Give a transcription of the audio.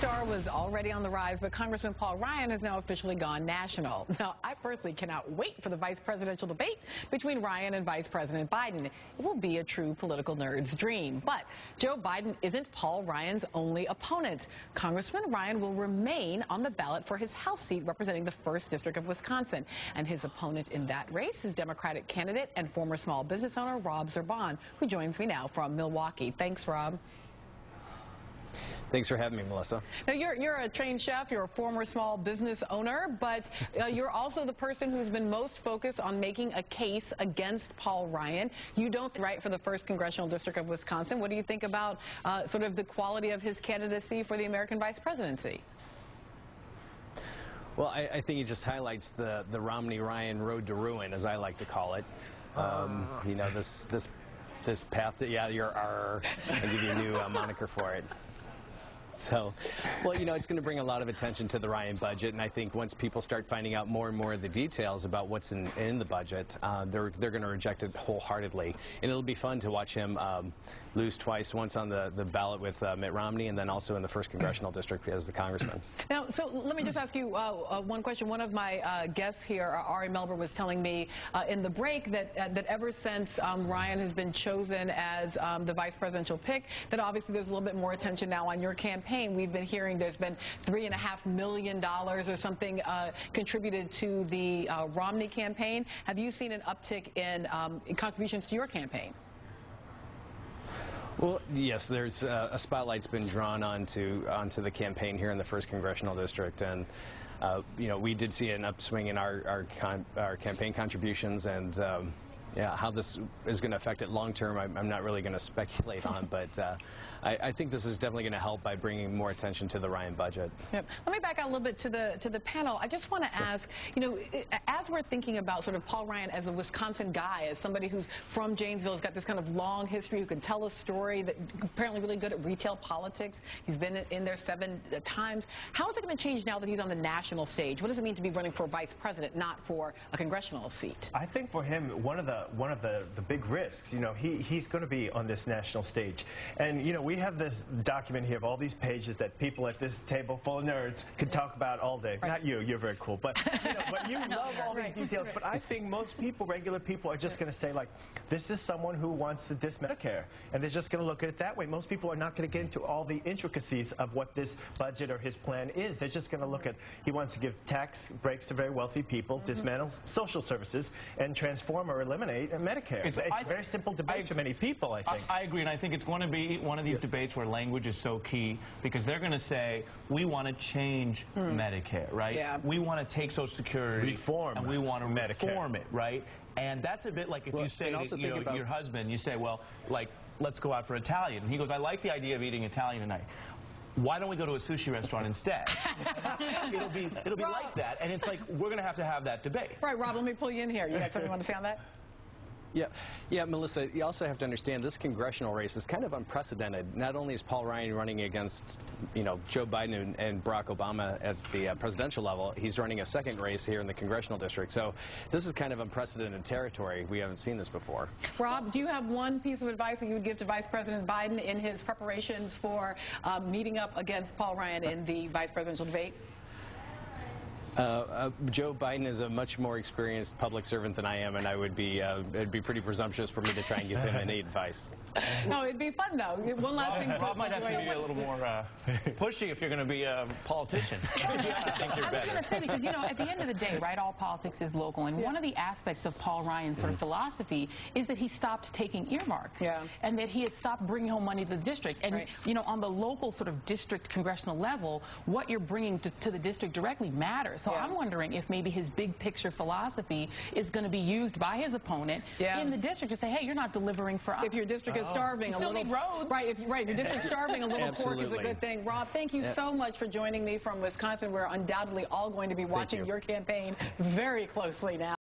star was already on the rise, but Congressman Paul+Ryan has now officially gone national. Now, I personally cannot wait for the vice presidential debate between Ryan and Vice President Biden. It will be a true political nerd's dream. But Joe Biden isn't Paul+Ryan's only opponent. Congressman Ryan will remain on the ballot for his House seat representing the 1st District of Wisconsin. And his opponent in that race is Democratic candidate and former small business owner Rob Zerban, who joins me now from Milwaukee. Thanks, Rob. Thanks for having me, Melissa. Now, you're a trained chef, you're a former small business owner, but you're also the person who's been most focused on making a case against Paul+Ryan. You don't write for the 1st Congressional District of Wisconsin. What do you think about sort of the quality of his candidacy for the American vice presidency? Well, I think he just highlights the Romney-Ryan road to ruin, as I like to call it. You know, this path that, yeah, I'll give you a new moniker for it. So, well, you know, it's going to bring a lot of attention to the Ryan budget, and I think once people start finding out more and more of the details about what's in the budget, they're going to reject it wholeheartedly. And it'll be fun to watch him lose twice, once on the ballot with Mitt Romney, and then also in the 1st Congressional District as the congressman. Now, so let me just ask you one question. One of my guests here, Ari Melber, was telling me in the break that ever since Ryan has been chosen as the vice presidential pick, that obviously there's a little bit more attention now on your campaign. We've been hearing there's been $3.5 million or something contributed to the Romney campaign. Have you seen an uptick in contributions to your campaign? Well, yes, there's a spotlight's been drawn onto the campaign here in the 1st Congressional District, and you know, we did see an upswing in our campaign contributions, and yeah, how this is going to affect it long term, I'm not really going to speculate on, but I think this is definitely going to help by bringing more attention to the Ryan budget. Yep. Let me back out a little bit to the panel. I just want to ask, you know, as we're thinking about sort of Paul+Ryan as a Wisconsin guy, as somebody who's from Janesville, has got this kind of long history, who can tell a story, that apparently really good at retail politics. He's been in there 7 times. How is it going to change now that he's on the national stage? What does it mean to be running for vice president, not for a congressional seat? I think for him, one of the big risks, you know, he's going to be on this national stage. And, you know, we have this document here of all these pages that people at this table full of nerds can talk about all day. Right. Not you, you're very cool. But, you know, but you love all these details. But I think most people, regular people, are just going to say, like, this is someone who wants to diss Medicare. And they're just going to look at it that way. Most people are not going to get into all the intricacies of what this budget or his plan is. They're just going to look at, he wants to give tax breaks to very wealthy people, dismantle social services, and transform or eliminate Medicare. It's a very simple debate to many people, I think. I agree, and I think it's going to be one of these debates where language is so key, because they're going to say, we want to change Medicare, right? Yeah. We want to take Social Security reform, and we want to reform it, right? And that's a bit like if you say to your husband, you say, well, like, let's go out for Italian. And he goes, I like the idea of eating Italian tonight. Why don't we go to a sushi restaurant instead? it'll be like that, and it's like we're going to have that debate. Right, Rob, let me pull you in here. You got something you want to say on that? Yeah, Melissa, you also have to understand this congressional race is kind of unprecedented. Not only is Paul+Ryan running against, you know, Joe Biden and Barack Obama at the presidential level, he's running a 2nd race here in the congressional district. So this is kind of unprecedented territory. We haven't seen this before. Rob, do you have one piece of advice that you would give to Vice President Biden in his preparations for meeting up against Paul+Ryan in the vice presidential debate? Joe Biden is a much more experienced public servant than I am, and it'd be pretty presumptuous for me to try and give him any advice. No, it'd be fun, though. One last thing. Rob might have to be a little more pushy if you're going to be a politician. I was going to say, because, you know, at the end of the day, right, all politics is local, and one of the aspects of Paul+Ryan's sort of philosophy is that he stopped taking earmarks, and that he has stopped bringing home money to the district. And, you know, on the local sort of district congressional level, what you're bringing to the district directly matters. So I'm wondering if maybe his big picture philosophy is going to be used by his opponent in the district to say, hey, you're not delivering for us. If your district is starving, a little roads. If your district's starving, a little pork is a good thing. Rob, thank you so much for joining me from Wisconsin. We're undoubtedly all going to be watching your campaign very closely now.